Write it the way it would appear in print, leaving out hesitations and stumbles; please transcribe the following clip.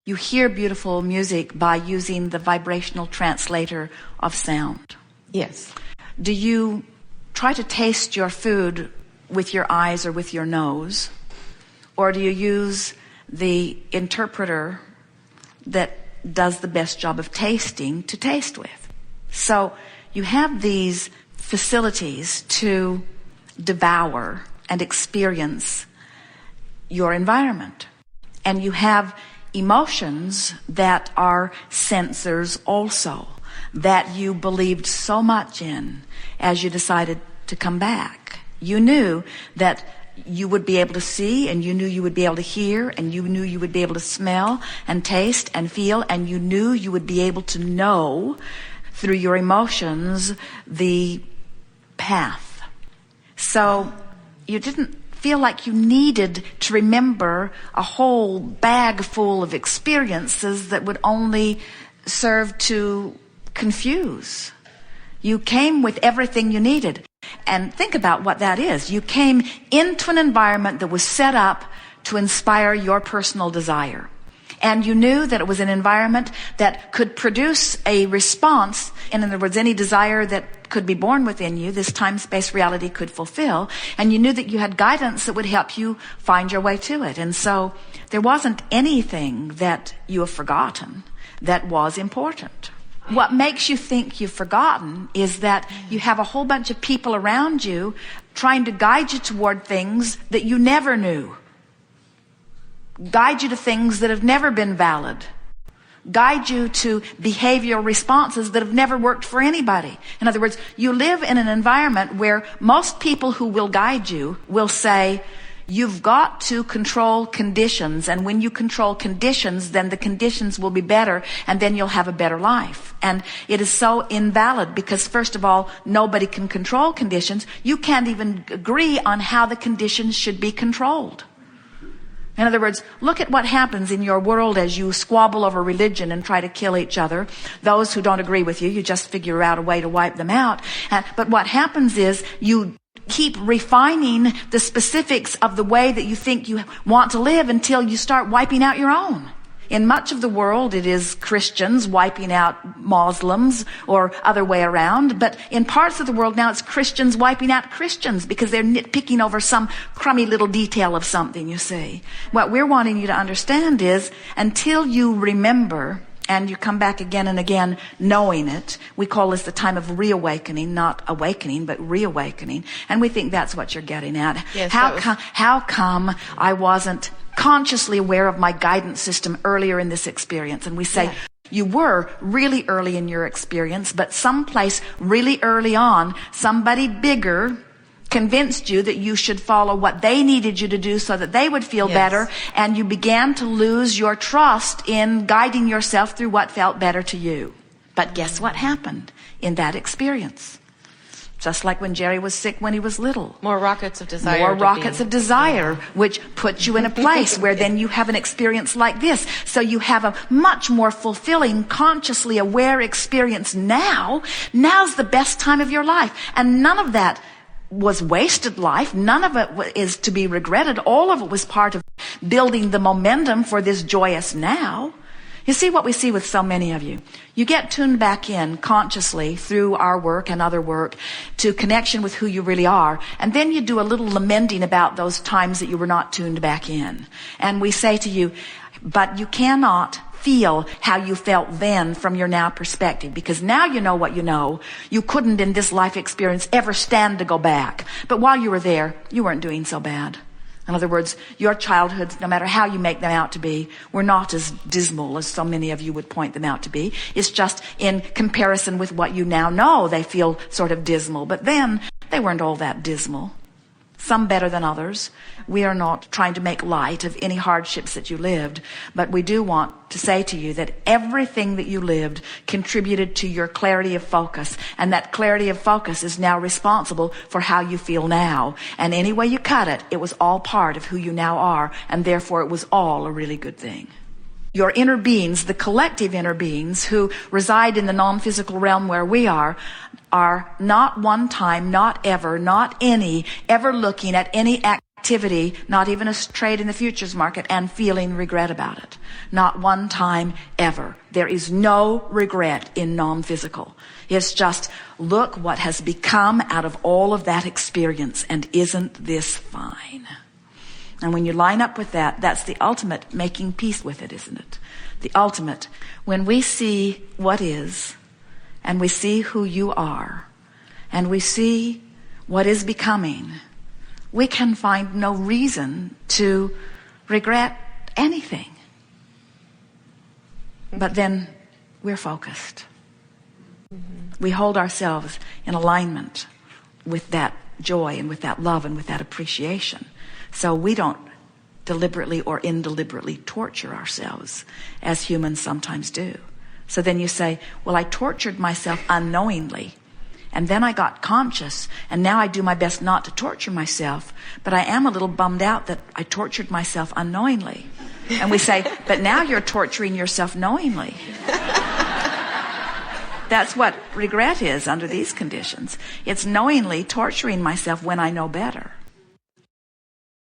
You hear beautiful music by using the vibrational translator of sound. Yes. Do you try to taste your food with your eyes or with your nose? Or do you use the interpreter that does the best job of tasting to taste with? So you have these facilities to devour and experience your environment. And you have emotions that are sensors also, that you believed so much in as you decided to come back. You knew that you would be able to see, and you knew you would be able to hear, and you knew you would be able to smell and taste and feel, and you knew you would be able to know through your emotions the path. So you didn't feel like you needed to remember a whole bag full of experiences that would only serve to confuse. You came with everything you needed. And think about what that is. You came into an environment that was set up to inspire your personal desire. And you knew that it was an environment that could produce a response. In other words, any desire that could be born within you, this time-space reality could fulfill. And you knew that you had guidance that would help you find your way to it. And so there wasn't anything that you have forgotten that was important. What makes you think you've forgotten is that you have a whole bunch of people around you trying to guide you toward things that you never knew. Guide you to things that have never been valid. Guide you to behavioral responses that have never worked for anybody. In other words, you live in an environment where most people who will guide you will say, you've got to control conditions, and when you control conditions, then the conditions will be better, and then you'll have a better life. And it is so invalid because, first of all, nobody can control conditions. You can't even agree on how the conditions should be controlled. In other words, look at what happens in your world as you squabble over religion and try to kill each other. Those who don't agree with you, you just figure out a way to wipe them out. But what happens is you keep refining the specifics of the way that you think you want to live until you start wiping out your own. In much of the world, it is Christians wiping out Muslims or other way around. But in parts of the world now, it's Christians wiping out Christians because they're nitpicking over some crummy little detail of something, you see. What we're wanting you to understand is until you remember and you come back again and again knowing it, we call this the time of reawakening, not awakening, but reawakening. And we think that's what you're getting at. Yes, how come I wasn't consciously aware of my guidance system earlier in this experience? And we say, you were really early in your experience, but someplace really early on, somebody bigger convinced you that you should follow what they needed you to do so that they would feel better, and you began to lose your trust in guiding yourself through what felt better to you. But guess what happened in that experience? Just like when Jerry was sick when he was little. More rockets of desire. More rockets of desire, which puts you in a place where then you have an experience like this. So you have a much more fulfilling, consciously aware experience now. Now's the best time of your life. And none of that was wasted life. None of it is to be regretted. All of it was part of building the momentum for this joyous now. You see what we see with so many of you. You get tuned back in consciously through our work and other work to connection with who you really are. And then you do a little lamenting about those times that you were not tuned back in. And we say to you, but you cannot feel how you felt then from your now perspective, because now you know what you know. You couldn't in this life experience ever stand to go back. But while you were there, you weren't doing so bad. In other words, your childhoods, no matter how you make them out to be, were not as dismal as so many of you would point them out to be. It's just in comparison with what you now know, they feel sort of dismal. But then, they weren't all that dismal. Some better than others. We are not trying to make light of any hardships that you lived, but we do want to say to you that everything that you lived contributed to your clarity of focus, and that clarity of focus is now responsible for how you feel now. And any way you cut it, it was all part of who you now are, and therefore it was all a really good thing. Your inner beings, the collective inner beings who reside in the non-physical realm where we are not one time, not ever, not any, ever looking at any activity, not even a trade in the futures market, and feeling regret about it. Not one time ever. There is no regret in non-physical. It's just, look what has become out of all of that experience, and isn't this fine? And when you line up with that, that's the ultimate making peace with it, isn't it? The ultimate. When we see what is, and we see who you are, and we see what is becoming, we can find no reason to regret anything. But then we're focused. We hold ourselves in alignment with that joy and with that love and with that appreciation. So we don't deliberately or indeliberately torture ourselves as humans sometimes do. So then you say, well, I tortured myself unknowingly, and then I got conscious, and now I do my best not to torture myself, but I am a little bummed out that I tortured myself unknowingly. And we say, but now you're torturing yourself knowingly. That's what regret is under these conditions. It's knowingly torturing myself when I know better.